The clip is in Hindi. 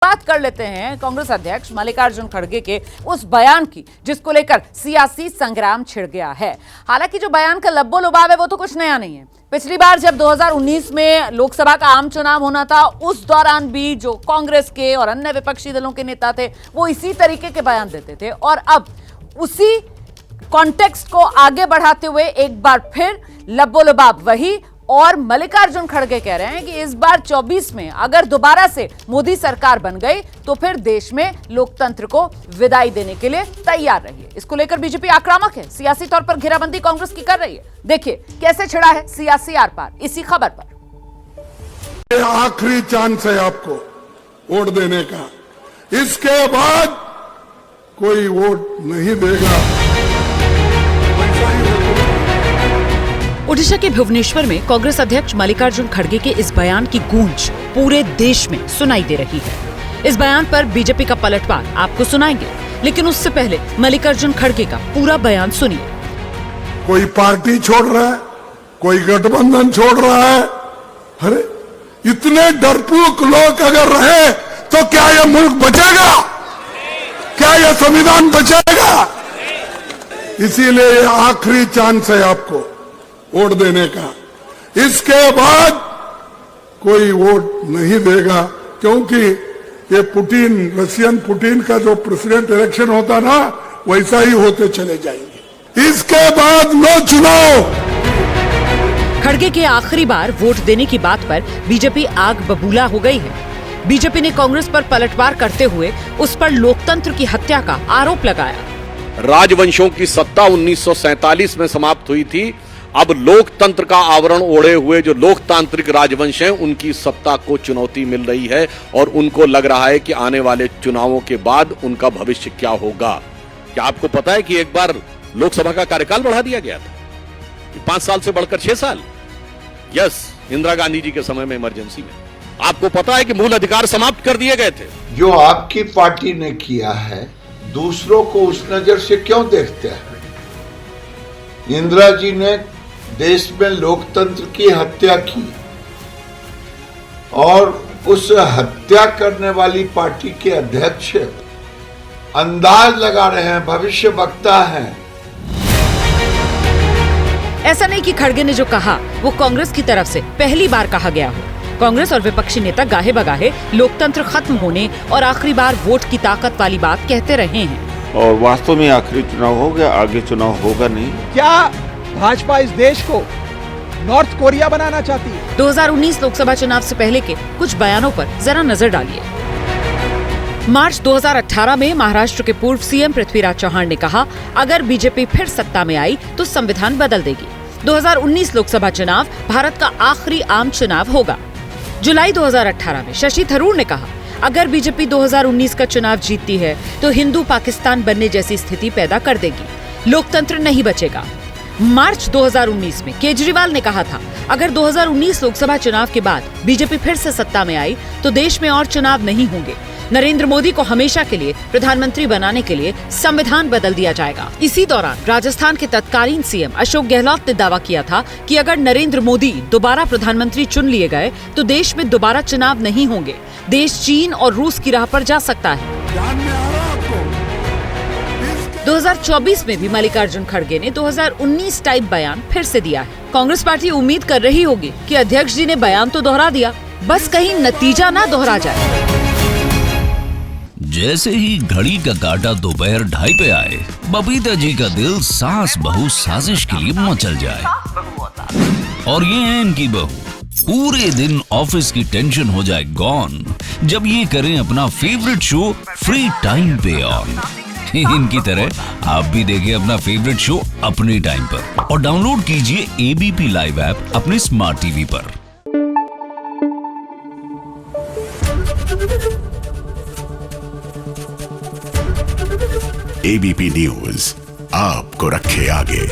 बात कर लेते हैं कांग्रेस अध्यक्ष मल्लिकार्जुन खड़गे के उस बयान की जिसको लेकर सियासी संग्राम छिड़ गया है। हालांकि जो बयान का लब्बो लुभाव है वो तो कुछ नया नहीं है। पिछली बार जब 2019 में लोकसभा का आम चुनाव होना था उस दौरान भी जो कांग्रेस के और अन्य विपक्षी दलों के नेता थे वो इसी तरीके के बयान देते थे और अब उसी कॉन्टेक्स्ट को आगे बढ़ाते हुए एक बार फिर लब्बो लुभाव वही। और मल्लिकार्जुन खड़गे कह रहे हैं कि इस बार 24 में अगर दोबारा से मोदी सरकार बन गई तो फिर देश में लोकतंत्र को विदाई देने के लिए तैयार रहिए। इसको लेकर बीजेपी आक्रामक है, सियासी तौर पर घेराबंदी कांग्रेस की कर रही है। देखिए कैसे छिड़ा है सियासी आर पार इसी खबर पर। आखिरी चांस है आपको वोट देने का, इसके बाद कोई वोट नहीं देगा। ओडिशा के भुवनेश्वर में कांग्रेस अध्यक्ष मल्लिकार्जुन खड़गे के इस बयान की गूंज पूरे देश में सुनाई दे रही है। इस बयान पर बीजेपी का पलटवार आपको सुनाएंगे, लेकिन उससे पहले मल्लिकार्जुन खड़गे का पूरा बयान सुनिए। कोई पार्टी छोड़ रहा है, कोई गठबंधन छोड़ रहा है। अरे इतने डरपोक लोग अगर रहे तो क्या यह मुल्क बचेगा? क्या यह संविधान बचेगा? इसीलिए यह आखिरी चांस है आपको वोट देने का, इसके बाद कोई वोट नहीं देगा। क्योंकि ये पुतिन, रशियन पुतिन का जो प्रेसिडेंट इलेक्शन होता ना वैसा ही होते चले जाएंगे। इसके बाद नो चुनाव। खड़गे के आखिरी बार वोट देने की बात पर बीजेपी आग बबूला हो गई है। बीजेपी ने कांग्रेस पर पलटवार करते हुए उस पर लोकतंत्र की हत्या का आरोप लगाया। राजवंशों की सत्ता 1947 में समाप्त हुई थी। अब लोकतंत्र का आवरण ओढ़े हुए जो लोकतांत्रिक राजवंश हैं उनकी सत्ता को चुनौती मिल रही है और उनको लग रहा है कि आने वाले चुनावों के बाद उनका भविष्य क्या होगा। क्या आपको पता है कि एक बार लोकसभा का कार्यकाल बढ़ा दिया गया था, 5 साल से बढ़कर 6 साल। यस, इंदिरा गांधी जी के समय में इमरजेंसी में। आपको पता है कि मूल अधिकार समाप्त कर दिए गए थे। जो आपकी पार्टी ने किया है दूसरों को उस नजर से क्यों देखते हैं? इंदिरा जी ने देश में लोकतंत्र की हत्या की और उस हत्या करने वाली पार्टी के अध्यक्ष अंदाज लगा रहे हैं, भविष्य वक्ता हैं। ऐसा नहीं कि खड़गे ने जो कहा वो कांग्रेस की तरफ से पहली बार कहा गया हो। कांग्रेस और विपक्षी नेता गाहे बगाहे लोकतंत्र खत्म होने और आखिरी बार वोट की ताकत वाली बात कहते रहे हैं। और वास्तव में आखिरी चुनाव हो गया, आगे चुनाव होगा नहीं। क्या भाजपा इस देश को नॉर्थ कोरिया बनाना चाहती है? 2019 लोकसभा चुनाव से पहले के कुछ बयानों पर जरा नजर डालिए। मार्च 2018 में महाराष्ट्र के पूर्व सीएम पृथ्वीराज चौहान ने कहा, अगर बीजेपी फिर सत्ता में आई तो संविधान बदल देगी। 2019 लोकसभा चुनाव भारत का आखिरी आम चुनाव होगा। जुलाई 2018 में शशि थरूर ने कहा, अगर बीजेपी 2019 का चुनाव जीतती है तो हिंदू पाकिस्तान बनने जैसी स्थिति पैदा कर देगी, लोकतंत्र नहीं बचेगा। मार्च 2019 में केजरीवाल ने कहा था, अगर 2019 लोकसभा चुनाव के बाद बीजेपी फिर से सत्ता में आई तो देश में और चुनाव नहीं होंगे। नरेंद्र मोदी को हमेशा के लिए प्रधानमंत्री बनाने के लिए संविधान बदल दिया जाएगा। इसी दौरान राजस्थान के तत्कालीन सीएम अशोक गहलोत ने दावा किया था कि अगर नरेंद्र मोदी दोबारा प्रधानमंत्री चुन लिए गए तो देश में दोबारा चुनाव नहीं होंगे, देश चीन और रूस की राह पर जा सकता है। 2024 में भी मल्लिकार्जुन खड़गे ने 2019 टाइप बयान फिर से दिया है। कांग्रेस पार्टी उम्मीद कर रही होगी कि अध्यक्ष जी ने बयान तो दोहरा दिया, बस कहीं नतीजा ना दोहरा जाए। जैसे ही घड़ी का काटा दोपहर 2:30 पे आए, बबीता जी का दिल सास बहू साजिश के लिए मचल जाए। और ये है इनकी बहू, पूरे दिन ऑफिस की टेंशन हो जाए गॉन जब ये करें अपना फेवरेट शो फ्री टाइम पे ऑन। इनकी तरह आप भी देखें अपना फेवरेट शो अपने टाइम पर और डाउनलोड कीजिए एबीपी लाइव ऐप अपने स्मार्ट टीवी पर। एबीपी न्यूज आपको रखे आगे।